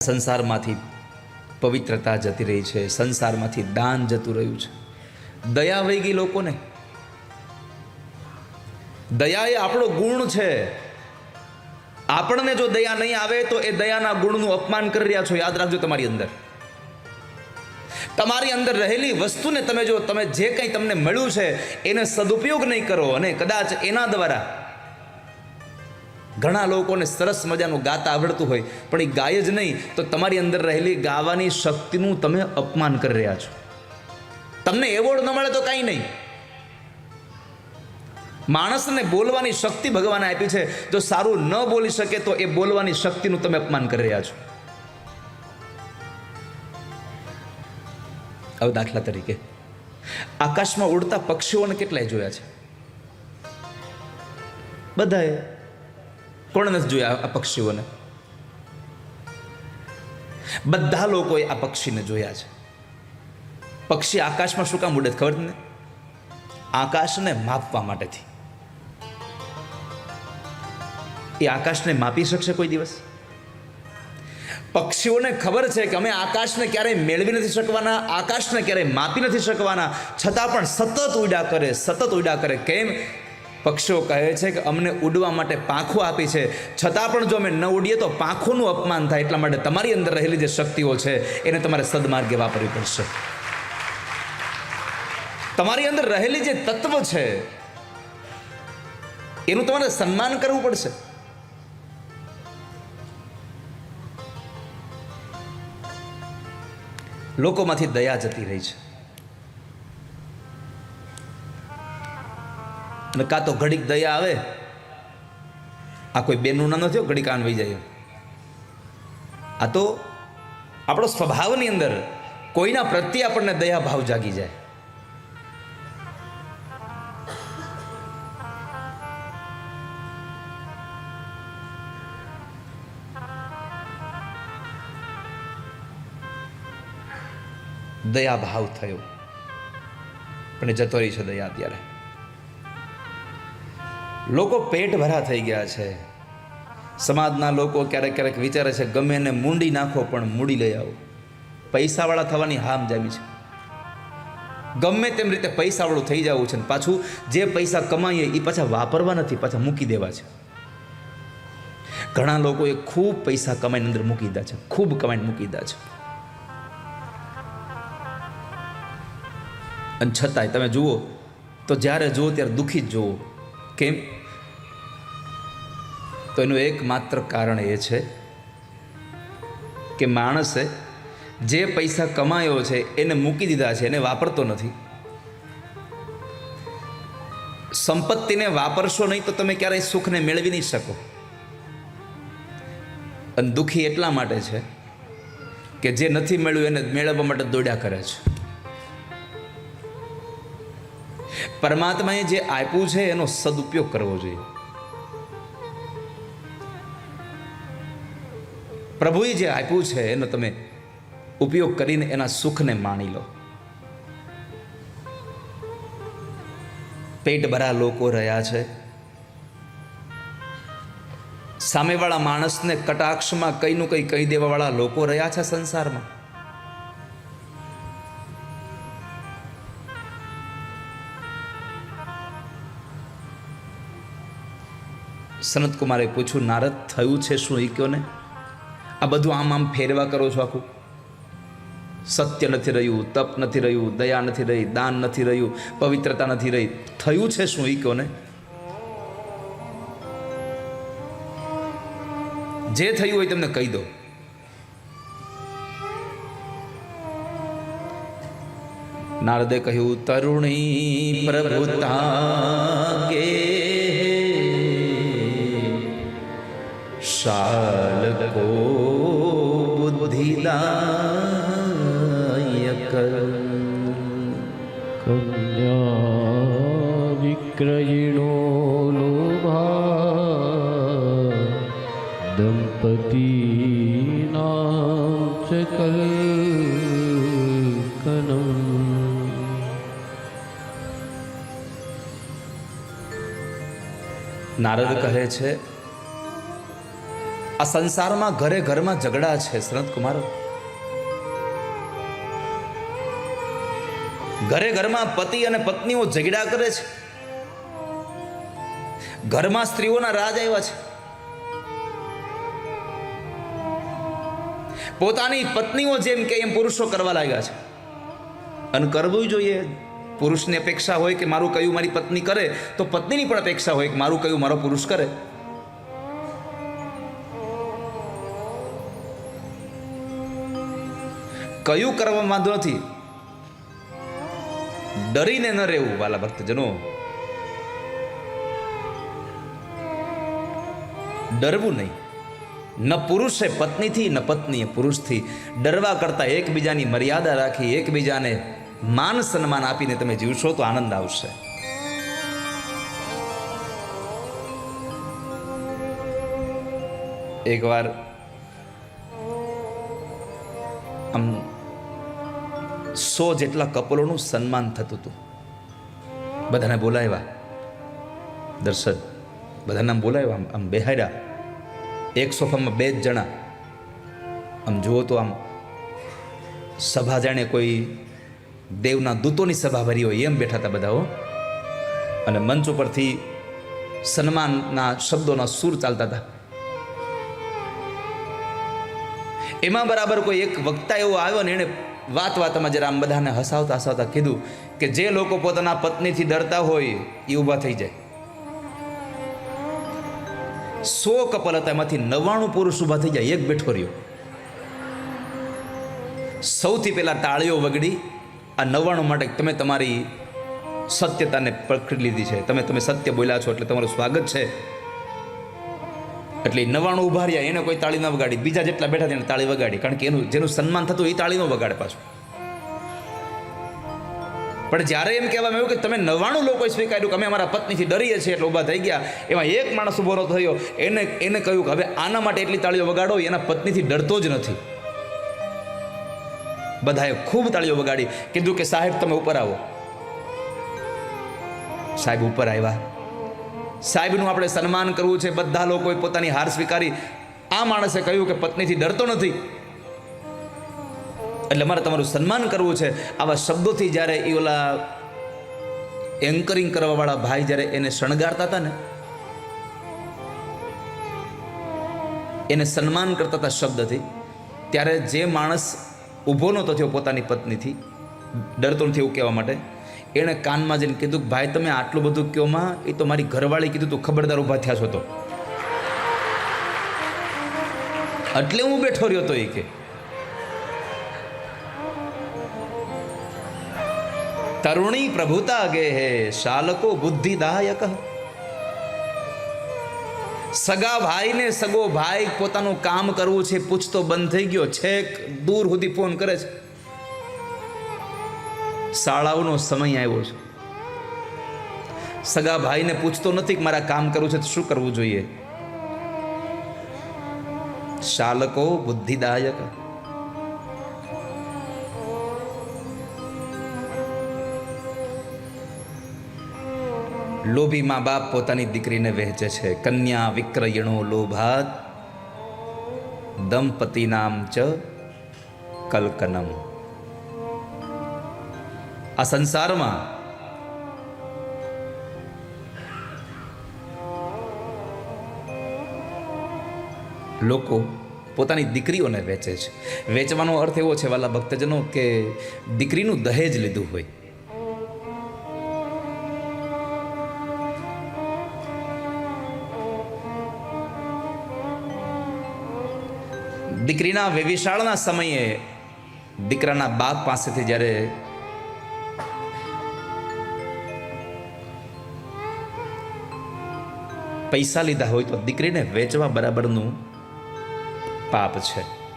સંસારમાંથી પવિત્રતા જતી રહી છે, સંસારમાંથી દાન જતું રહ્યું છે, દયા વહી ગઈ લોકોને. દયા એ આપણો ગુણ છે. આપણને જો દયા નહીં આવે તો એ દયાના ગુણનું અપમાન કરી રહ્યા છો. યાદ રાખજો, તમારી અંદર રહેલી વસ્તુને તમે જે કંઈ તમને મળ્યું છે એને સદુપયોગ નહીં કરો અને કદાચ એના દ્વારા ઘણા લોકોને સરસ મજાનું ગાતા આવડતું હોય પણ એ ગાય જ નહીં તો તમારી અંદર રહેલી ગાવાની શક્તિનું તમે અપમાન કરી રહ્યા છો. તમને એવોર્ડ ન મળે તો કાંઈ નહીં. માણસને બોલવાની શક્તિ ભગવાને આપી છે. જો સારું ન બોલી શકે તો એ બોલવાની શક્તિનું તમે અપમાન કરી રહ્યા છો. હવે દાખલા તરીકે આકાશમાં ઉડતા પક્ષીઓને કેટલાય જોયા છે? બધાએ. કોણ નથી જોયા આ પક્ષીઓને? બધા લોકોએ આ પક્ષીને જોયા છે. પક્ષી આકાશમાં શું કામ ઉડે ખબર ને? આકાશને માપવા માટેથી. એ આકાશને માપી શકશે કોઈ દિવસ? પક્ષીઓને ખબર છે કે અમે આકાશને ક્યારેય મેળવી નથી શકવાના, આકાશને ક્યારેય માપી નથી શકવાના, છતાં પણ સતત ઉડ્યા કરે. કેમ? પક્ષીઓ કહે છે કે અમને ઉડવા માટે પાંખો આપી છે, છતાં પણ જો અમે ન ઉડીએ તો પાંખોનું અપમાન થાય. એટલા માટે તમારી અંદર રહેલી જે શક્તિઓ છે એને તમારે સદમાર્ગે વાપરવી પડશે. તમારી અંદર રહેલી જે તત્વ છે એનું તમારે સન્માન કરવું પડશે. લોકોમાંથી દયા જતી રહી છે અને કાં તો ઘડીક દયા આવે. આ કોઈ બેનું ના નથી, ઘડીક કાન વહી જાય. આ તો આપણો સ્વભાવની અંદર કોઈના પ્રત્યે આપણને દયા ભાવ જાગી જાય. દયા ભાવ થયો પણ જતો રહી છે દયા. અત્યારે લોકો પેટ ભરા થઈ ગયા છે. સમાજના લોકો ક્યારેક વિચારે છે ગમે એને મૂંડી નાખો પણ મૂડી લઈ આવો. પૈસાવાળા થવાની હામ જામી છે. ગમે તેમ રીતે પૈસાવાળું થઈ જવું છે. પાછું જે પૈસા કમાઈએ એ પાછા વાપરવા નથી, પાછા મૂકી દેવા છે. ઘણા લોકોએ ખૂબ પૈસા કમાઈને અંદર મૂકી દીધા છે, ખૂબ કમાઈને મૂકી દીધા છે. અને છતાંય તમે જુઓ તો જ્યારે જુઓ ત્યારે દુઃખી જ જુઓ. કેમ? તો એનું એકમાત્ર કારણ એ છે કે માણસે જે પૈસા કમાયો છે એને મૂકી દીધા છે, એને વાપરતો નથી. સંપત્તિને વાપરશો નહીં તો તમે ક્યારેય સુખને મેળવી નહીં શકો. અને દુઃખી એટલા માટે છે કે જે નથી મળ્યું એને મેળવવા માટે દોડ્યા કરે છે. પરમાત્માએ જે આપ્યું છે એનો સદુપયોગ કરવો જોઈએ. પ્રભુએ જે આપ્યું છે એનો તમે ઉપયોગ કરીને એના સુખને માણી લો. પેટ ભરા લોકો રહ્યા છે. સામેવાળા માણસને કટાક્ષમાં કંઈનું કંઈ કહી દેવાવાળા લોકો રહ્યા છે સંસારમાં. સનત કુમારે પૂછ્યું, નારદ થયું છે શું? એ કહો ને. આ બધું આમ ફેરવા કરો છો આખું. સત્ય નથી રહ્યું, તપ નથી રહ્યું, દયા નથી રહી, દાન નથી રહ્યું, પવિત્રતા નથી રહી. થયું છે શું? એ કહો ને. જે થયું હોય તમને કહી દો. નારદે કહ્યું, તરુણી પ્રભુતા ગે શાલકો બુદ્ધિદાયક કન્યા વિક્રયિણો લોભા દંપતી નામ ચ કલ્કનમ. નારદ કહે છે આ સંસારમાં ઘરે ઘરમાં ઝઘડા છે સંત કુમારો. ઘરે ઘરમાં પતિ અને પત્નીઓ ઝઘડા કરે છે. ઘરમાં સ્ત્રીઓના રાજ આવ્યા છે. પોતાની પત્નીઓ જેમ કે એમ પુરુષો કરવા લાગ્યા છે. અને કરવું જોઈએ. પુરુષની અપેક્ષા હોય કે મારું કયું મારી પત્ની કરે, તો પત્નીની પણ અપેક્ષા હોય કે મારું કયું મારો પુરુષ કરે. કયું કરવા વાંધો નથી, ડરીને ન રહેવું વાલા ભક્તજનો. ડરવું નહીં. ન પુરુષે પત્નીથી ન પત્નીએ પુરુષથી. ડરવા કરતા એકબીજાની મર્યાદા રાખી, એકબીજાને માન સન્માન આપીને તમે જીવશો તો આનંદ આવશે. એકવાર આમ 100 જેટલા કપલોનું સન્માન થતું હતું. બધાને બોલાવ્યા, દર્શન બધાને બોલાવ્યા, આમ બેહાડ્યા. એક સોફામાં 2 જ જણા. આમ જુઓ તો આમ સભા જાણે કોઈ દેવના દૂતોની સભા ભરી હોય એમ બેઠા હતા બધા. અને મંચ ઉપરથી સન્માનના શબ્દોના સૂર ચાલતા હતા. એમાં બરાબર કોઈ એક વક્તા એવો આવ્યો ને, એણે વાતમાં જરા આમ બધાને હસાવતા હસાવતા કીધું કે જે લોકો પોતાના પત્નીથી ડરતા હોય એ ઊભા થઈ જાય. 100 કપલ હતા, એમાંથી 99 પુરુષ ઊભા થઈ જાય, એક બેઠો રહ્યો. સૌથી પહેલા તાળીઓ વગડી. આ 99 માટે તમે તમારી સત્યતાને પકડી લીધી છે, તમે સત્ય બોલ્યા છો એટલે તમારું સ્વાગત છે. એટલે 99 ઉભા રહ્યા, એને કોઈ તાળી ન વગાડી. બીજા જેટલા બેઠા તેને તાળી વગાડી, કારણ કે એનું જેનું સન્માન થતું એ તાળી ન વગાડે પાછું. પણ જ્યારે એમ કહેવામાં આવ્યું કે તમે 99 લોકોએ સ્વીકાર્યું કે અમે અમારા પત્નીથી ડરીએ છીએ એટલે ઊભા થઈ ગયા, એમાં એક માણસ ઊભો થયો. એને કહ્યું કે હવે આના માટે એટલી તાળીઓ વગાડો, એના પત્નીથી ડરતો જ નથી. બધાએ ખૂબ તાળીઓ વગાડી. કીધું કે સાહેબ તમે ઉપર આવો. સાહેબ ઉપર આવ્યા. સાહેબનું આપણે સન્માન કરવું છે. બધા લોકોએ પોતાની હાર સ્વીકારી. આ માણસે કહ્યું કે પત્નીથી ડરતો નથી એટલે મારે તમારું સન્માન કરવું છે. આવા શબ્દોથી જ્યારે એ ઓલા એન્કરિંગ કરવાવાળા ભાઈ જ્યારે એને શણગારતા હતા ને, એને સન્માન કરતા હતા શબ્દથી, ત્યારે જે માણસ ઊભો નહોતો થયો પોતાની પત્નીથી, ડરતો નથી એવું કહેવા માટે, એણે કાનમાં જઈને કીધું કે ભાઈ તમે આટલું બધું કયોમાં, એ તો મારી ઘરવાળી કીધું તું ખબરદાર ઊભા થયા છો તો, એટલે હું બેઠો રહ્યો તો. એ કે તરુણી પ્રભુતા ગે હે શાલકો બુદ્ધિદાયક. સગા ભાઈને સગો ભાઈ પોતાનું કામ કરવું છે પૂછતો બંધ થઈ ગયો, છેક દૂર સુધી ફોન કરે છે. શાળાઓનો સમય આવ્યો છે. સગા ભાઈને પૂછતો નથી કે મારા કામ કરવું છે તો શું કરવું જોઈએ. શાલકો બુદ્ધિદાયક. લોભી મા બાપ પોતાની દીકરીને વહેંચે છે. કન્યા વિક્રયણો લોભાત દંપતિ નામ ચ કલકનમ. આ સંસારમાં લોકો પોતાની દીકરીઓને વેચે છે. વેચવાનો અર્થ એવો છે વાલા ભક્તજનો કે દીકરીનું દહેજ લીધું હોય. દીકરીના વેવિશાળના સમયે દીકરાના બાપ પાસેથી જ્યારે પૈસા લીધા હોય તો દીકરીને વેચવા બરાબરનું પાપ છે.